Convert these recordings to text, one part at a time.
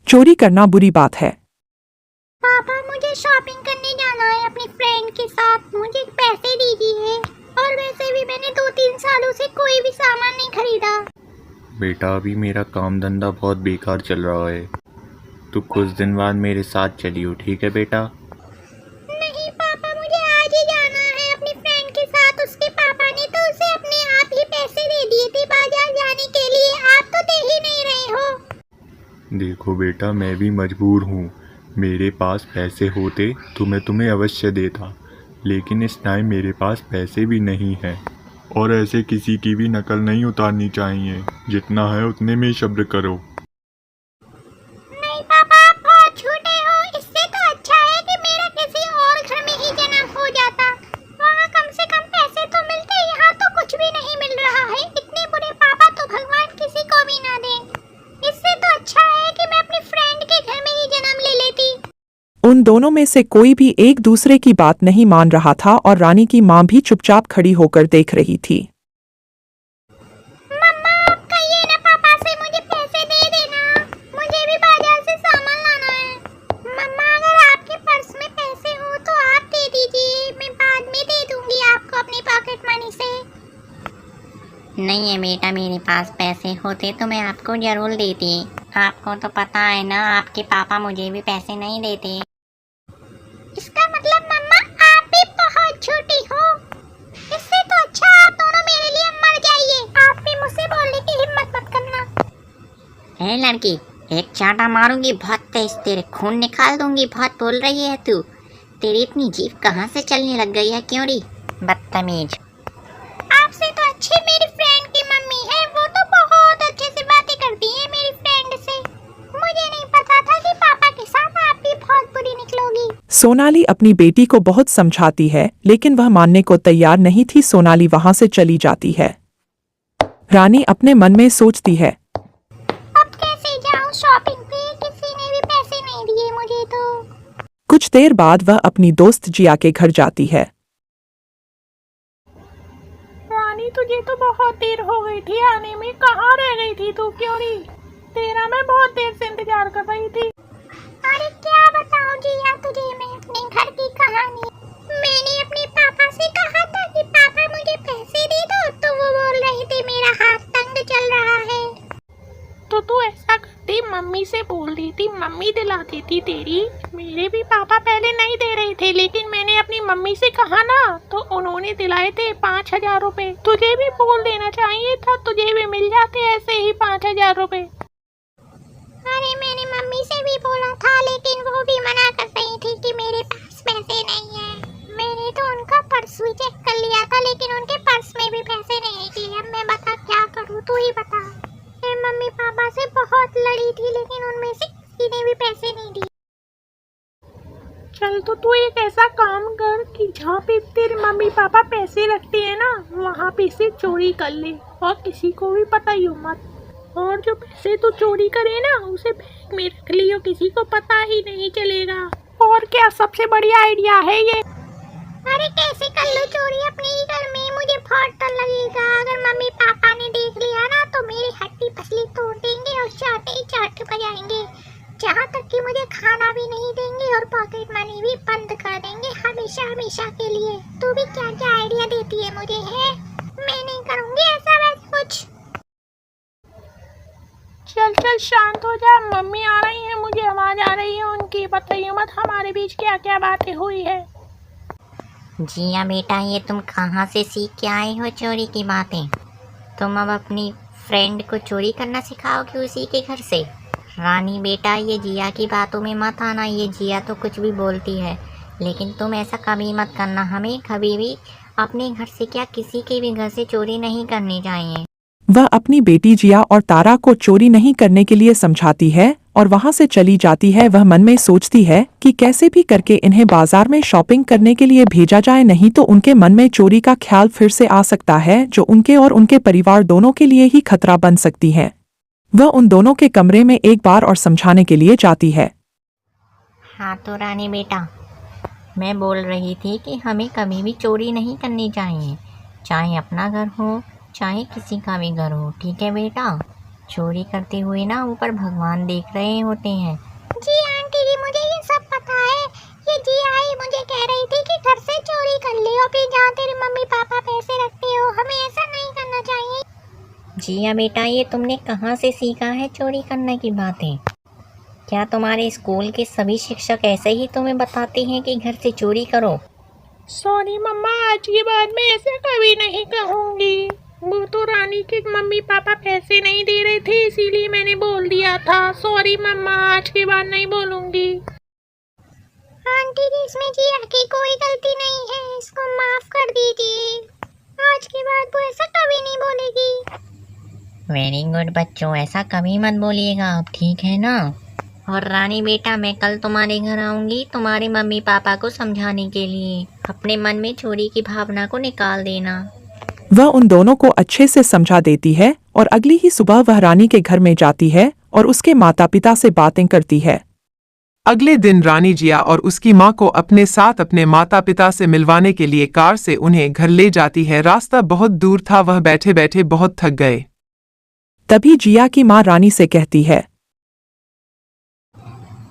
चोरी करना बुरी बात है। पापा मुझे शॉपिंग करने जाना है अपनी फ्रेंड के साथ, मुझे पैसे दीजिए। और वैसे भी मैंने 2-3 सालों से कोई भी सामान नहीं खरीदा। बेटा अभी मेरा काम धंधा बहुत बेकार चल रहा है, तो कुछ दिन बाद मेरे साथ चलियो, ठीक है बेटा? नहीं पापा, मुझे आज ही जाना है अपनी फ्रेंड के साथ। उसके पापा ने तो उसे अपने आप ही पैसे दे दिए थे बाजार जाने के लिए, आप तो दे ही नहीं रहे हो। देखो बेटा, मैं भी मजबूर हूँ। मेरे पास पैसे होते तो मैं तुम्हें अवश्य देता, लेकिन इस टाइम मेरे पास पैसे भी नहीं हैं। और ऐसे किसी की भी नकल नहीं उतारनी चाहिए, जितना है उतने में ही शब्द करो। नहीं पापा, आप बहुत छोटे हो। इससे तो अच्छा है कि मेरा किसी और घर में ही जन्म हो जाता, वहाँ कम से कम पैसे तो मिलते। यहाँ तो कुछ भी नहीं मिल रहा है। इतने बुरे पापा तो भगवान किसी को भी ना दे। इससे तो अच्छा है कि मैं अपनी फ्रेंड के घर में ही जन्म ले लेती। उन दोनों में से कोई भी एक दूसरे की बात नहीं मान रहा था और रानी की माँ भी चुपचाप खड़ी होकर देख रही थी। मम्मा, आप कहिए ना पापा से मुझे पैसे दे देना, मुझे भी बाजार से सामान लाना है। मम्मा, अगर आपके पर्स में पैसे हो तो आप दे दीजिए, मैं बाद में दे दूंगी आपको अपनी पॉकेट मनी से। नहीं है बेटा, मेरे पास पैसे होते तो मैं आपको ज़रूर देती। आपको तो पता है ना, आपके पापा मुझे भी पैसे नहीं देते। इसका मतलब मम्मा आप भी बहुत छोटी हो। इससे तो अच्छा आप दोनों मेरे लिए मर जाइए। आप भी मुझसे बोलने की हिम्मत मत करना। है लड़की, एक चांटा मारूंगी बहुत तेज, तेरे खून निकाल दूंगी। बहुत बोल रही है तू। तेरी इतनी जीभ कहाँ से चलने लग गई है, क्यों री बदतमीज। आपसे तो अच्छी मेरी फ्रेंड की मम्मी है, वो तो बहुत अच्छे से बातें करती है मेरी फ्रेंड से। मुझे नहीं पता था कि पापा के साथ आप भी बहुत बुरी निकलोगी। सोनाली अपनी बेटी को बहुत समझाती है, लेकिन वह मानने को तैयार नहीं थी। सोनाली वहां से चली जाती है। रानी अपने मन में सोचती है, अब कैसे जाऊं शॉपिंग पे, किसी ने भी पैसे नहीं दिए मुझे तो। कुछ देर बाद वह अपनी दोस्त जिया के घर जाती है। रानी, तुझे तो बहुत देर हो गई थी आने में, कहाँ रह गई थी तू? क्यों नहीं? तेरा मैं बहुत देर से इंतजार कर रही थी। अरे क्या बताऊं जिया तुझे मैं अपने घर की कहानी। मैंने अपने पापा से कहा था कि पापा मुझे पैसे दे दो, तो वो बोल रहे थे मेरा हाथ तंग चल रहा है। तो तू ऐसा करती, मम्मी से बोल देती, मम्मी दिला देती तेरी। मेरे भी पापा पहले नहीं दे रहे थे, लेकिन मैंने अपनी मम्मी से कहा ना, तो उन्होंने दिलाए थे 5,000 रुपए। तुझे भी बोल देना चाहिए था, तुझे भी मिल जाते ऐसे ही 5,000 रुपए। अरे मैंने मम्मी से भी बोला था, लेकिन वो भी मना कर रही थी कि मेरे पास पैसे नहीं है। मैंने तो उनका पर्स भी चेक कर लिया था, लेकिन उनके पर्स में भी पैसे नहीं निकले। अब मैं बता क्या करूँ, तू ही बता। मैं मम्मी पापा से बहुत लड़ी थी, लेकिन उनमें से किसी ने भी पैसे नहीं दिए। चल, तो तू एक ऐसा काम कर कि जहाँ पे तेरे मम्मी पापा पैसे रखते हैं ना, वहाँ पे से चोरी कर ले, और किसी को भी पता ही हो मत। और जो पैसे तू चोरी करे ना, उसे बैंक में रख लियो, किसी को पता ही नहीं चलेगा। और क्या, सबसे बढ़िया आइडिया है ये। अरे कैसे कर लो चोरी अपने ही घर में, मुझे बहुत डर लगेगा। अगर मम्मी पापा ने देख लिया ना, तो मेरी हड्डी पसली तोड़ देंगे और चाटे ही चाट बजाएंगे। जहाँ तक कि मुझे खाना भी नहीं देंगे और पॉकेट मनी भी बंद कर देंगे हमेशा हमेशा के लिए। तू भी क्या क्या आइडिया देती है मुझे, है? मैं नहीं करूँगी ऐसा वैसा कुछ। चल चल, शांत हो जा। मम्मी आ रही है, मुझे आवाज आ रही है उनकी। बताइए मत हमारे बीच क्या क्या बातें हुई है। जिया बेटा, ये तुम कहाँ से सीख के आए हो चोरी की बातें? तुम अब अपनी फ्रेंड को चोरी करना सिखाओगे उसी के घर से? रानी बेटा, ये जिया की बातों में मत आना। ये जिया तो कुछ भी बोलती है, लेकिन तुम ऐसा कभी मत करना। हमें कभी भी अपने घर से क्या, किसी के भी घर से चोरी नहीं करनी चाहिए। वह अपनी बेटी जिया और तारा को चोरी नहीं करने के लिए समझाती है और वहां से चली जाती है। वह मन में सोचती है कि कैसे भी करके इन्हें बाजार में शॉपिंग करने के लिए भेजा जाए, नहीं तो उनके मन में चोरी का ख्याल फिर से आ सकता है, जो उनके और उनके परिवार दोनों के लिए ही खतरा बन सकती है। वह उन दोनों के कमरे में एक बार और समझाने के लिए जाती है। हाँ तो रानी बेटा, मैं बोल रही थी कि हमें कभी भी चोरी नहीं करनी चाहिए, चाहे अपना घर हो चाहे किसी का भी घर हो, ठीक है बेटा? चोरी करते हुए ना ऊपर भगवान देख रहे होते हैं। जी आंटी जी, मुझे ये सब पता है। ये जी आई मुझे कह रही थी कि घर से चोरी कर ले और फिर जहाँ तेरे मम्मी पापा पैसे रखते हो, हमें ऐसा नहीं करना चाहिए। जिया बेटा, ये तुमने कहाँ से सीखा है चोरी करने की बातें? क्या तुम्हारे स्कूल के सभी शिक्षक ऐसे ही तुम्हें बताते हैं कि घर से चोरी करो? सॉरी मम्मा, आज के बाद मैं ऐसा कभी नहीं कहूँगी। वो तो रानी के मम्मी पापा पैसे नहीं दे रहे थे, इसीलिए मैंने बोल दिया था। सॉरी मम्मा, आज के बाद नहीं बोलूँगी। आंटी जी, इसमें जिया की कोई गलती नहीं है, इसको माफ कर दीजिए। आज के बाद वो ऐसा कभी नहीं बोलेगी। वेरी गुड बच्चों, ऐसा कभी मत बोलिएगा आप, ठीक है ना? और रानी बेटा, मैं कल तुम्हारे घर आऊँगी तुम्हारे मम्मी पापा को समझाने के लिए। अपने मन में चोरी की भावना को निकाल देना। वह उन दोनों को अच्छे से समझा देती है और अगली ही सुबह वह रानी के घर में जाती है और उसके माता पिता से बातें करती है। अगले दिन रानी जिया और उसकी माँ को अपने साथ अपने माता पिता से मिलवाने के लिए कार से उन्हें घर ले जाती है। रास्ता बहुत दूर था, वह बैठे बैठे बहुत थक गए। तभी जिया की माँ रानी से कहती है,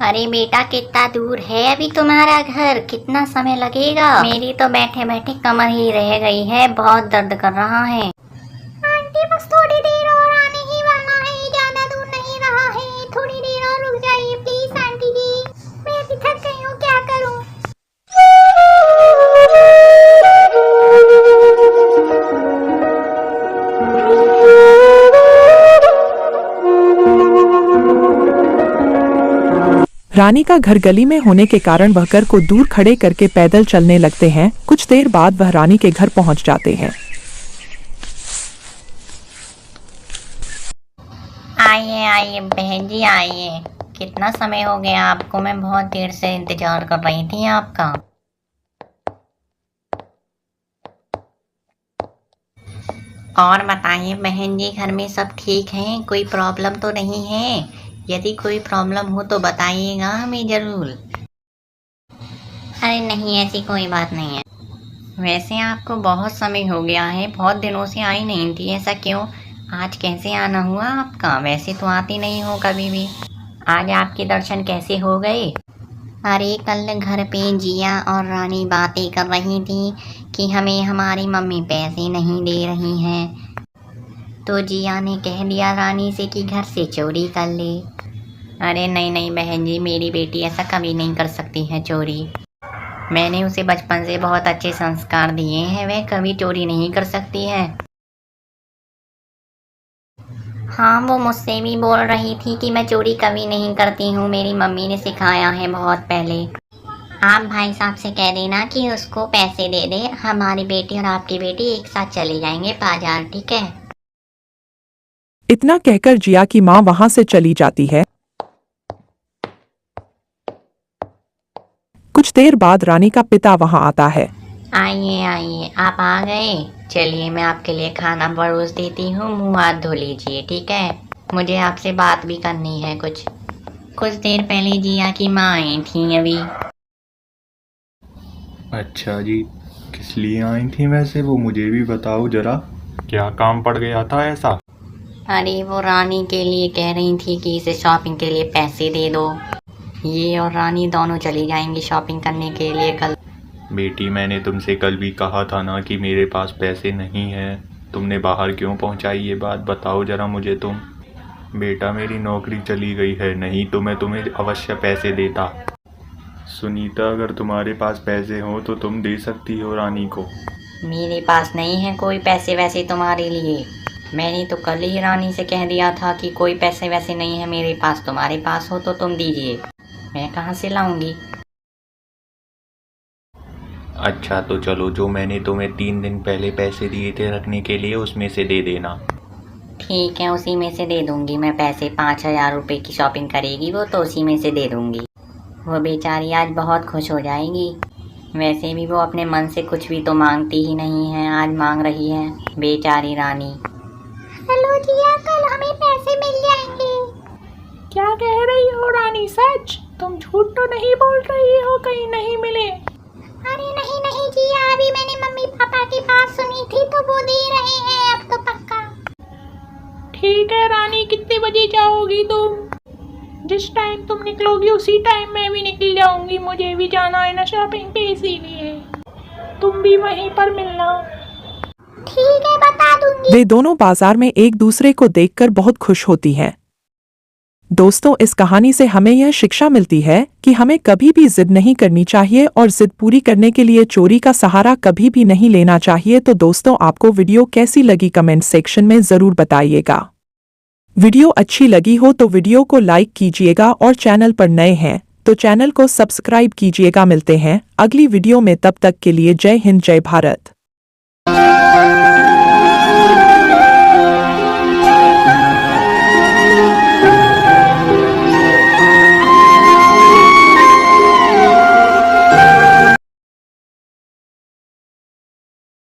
अरे बेटा, कितना दूर है अभी तुम्हारा घर? कितना समय लगेगा? मेरी तो बैठे बैठे कमर ही रह गई है, बहुत दर्द कर रहा है। आंटी बस थोड़ी देर और आने ही वाला है, ज्यादा दूर नहीं रहा है। थोड़ी देर और रुक जाइए प्लीज आंटी जी, मैं अभी थक गई हूँ, क्या करूँ। रानी का घर गली में होने के कारण वह घर को दूर खड़े करके पैदल चलने लगते हैं। कुछ देर बाद वह रानी के घर पहुंच जाते हैं। आइए आइए बहन जी, आइए। कितना समय हो गया आपको? मैं बहुत देर से इंतजार कर रही थी आपका। और बताइए बहन जी, घर में सब ठीक हैं? कोई प्रॉब्लम तो नहीं है? यदि कोई प्रॉब्लम हो तो बताइएगा हमें ज़रूर। अरे नहीं, ऐसी कोई बात नहीं है। वैसे आपको बहुत समय हो गया है, बहुत दिनों से आई नहीं थी, ऐसा क्यों? आज कैसे आना हुआ आपका? वैसे तो आती नहीं हो कभी भी। आज आपके दर्शन कैसे हो गए? अरे कल घर पे जिया और रानी बातें कर रही थी कि हमें हमारी मम्मी पैसे नहीं दे रही हैं, तो जिया ने कह दिया रानी से कि घर से चोरी कर ले। अरे नहीं नहीं बहन जी, मेरी बेटी ऐसा कभी नहीं कर सकती है चोरी। मैंने उसे बचपन से बहुत अच्छे संस्कार दिए हैं, वह कभी चोरी नहीं कर सकती है। हाँ, वो मुझसे भी बोल रही थी कि मैं चोरी कभी नहीं करती हूँ, मेरी मम्मी ने सिखाया है बहुत पहले। आप भाई साहब से कह देना कि उसको पैसे दे दे, हमारी बेटी और आपकी बेटी एक साथ चले जाएंगे बाजार, ठीक है? इतना कहकर जिया की माँ वहां से चली जाती है। कुछ देर बाद रानी का पिता वहां आता है। आइए आइए, आप आ गए। चलिए मैं आपके लिए खाना परोस देती हूँ, मुँह हाथ धो लीजिए, ठीक है? मुझे आपसे बात भी करनी है कुछ देर पहले जिया की माँ आई थी अभी। अच्छा जी, किस लिए आई थी वैसे? वो मुझे भी बताओ जरा, क्या काम पड़ गया था ऐसा? अरे वो रानी के लिए कह रही थी कि इसे शॉपिंग के लिए पैसे दे दो। ये और रानी दोनों चली जाएंगी शॉपिंग करने के लिए कल। बेटी, मैंने तुमसे कल भी कहा था ना कि मेरे पास पैसे नहीं हैं। तुमने बाहर क्यों पहुंचाई ये बात, बताओ जरा मुझे तुम। बेटा, मेरी नौकरी चली गई है, नहीं तो मैं तुम्हें अवश्य पैसे देता। सुनीता, अगर तुम्हारे पास पैसे हो तो तुम दे सकती हो रानी को। मेरे पास नहीं है कोई पैसे वैसे तुम्हारे लिए। मैंने तो कल ही रानी से कह दिया था कि कोई पैसे वैसे नहीं है मेरे पास, तुम्हारे पास हो तो तुम दीजिए, मैं कहाँ से लाऊंगी? अच्छा तो चलो, जो मैंने तुम्हें 3 दिन पहले पैसे दिए थे रखने के लिए, उसमें से दे देना। ठीक है, उसी में से दे दूंगी मैं पैसे। 5,000 रुपये की शॉपिंग करेगी वो, तो उसी में से दे दूंगी। वो बेचारी आज बहुत खुश हो जाएगी। वैसे भी वो अपने मन से कुछ भी तो मांगती ही नहीं है, आज मांग रही है बेचारी रानी। हेलो जिया, कल हमें पैसे मिल जाएंगे। क्या कह रही हो रानी? सच? तुम झूठ तो नहीं बोल रही हो कहीं नहीं मिले? अरे नहीं नहीं जिया, अभी मैंने मम्मी पापा की बात सुनी थी तो वो दे रहे हैं अब तो पक्का। ठीक है रानी, कितने बजे जाओगी तुम? जिस टाइम तुम निकलोगी उसी टाइम मैं भी निकल जाऊंगी, मुझे भी जाना है ना शॉपिंग पे, इसीलिए तुम भी वहीं पर मिलना। ठीक है, बता दूंगी। वे दोनों बाजार में एक दूसरे को देखकर बहुत खुश होती हैं। दोस्तों, इस कहानी से हमें यह शिक्षा मिलती है कि हमें कभी भी जिद नहीं करनी चाहिए और जिद पूरी करने के लिए चोरी का सहारा कभी भी नहीं लेना चाहिए। तो दोस्तों, आपको वीडियो कैसी लगी कमेंट सेक्शन में ज़रूर बताइएगा। वीडियो अच्छी लगी हो तो वीडियो को लाइक कीजिएगा और चैनल पर नए हैं तो चैनल को सब्सक्राइब कीजिएगा। मिलते हैं अगली वीडियो में, तब तक के लिए जय हिंद, जय भारत।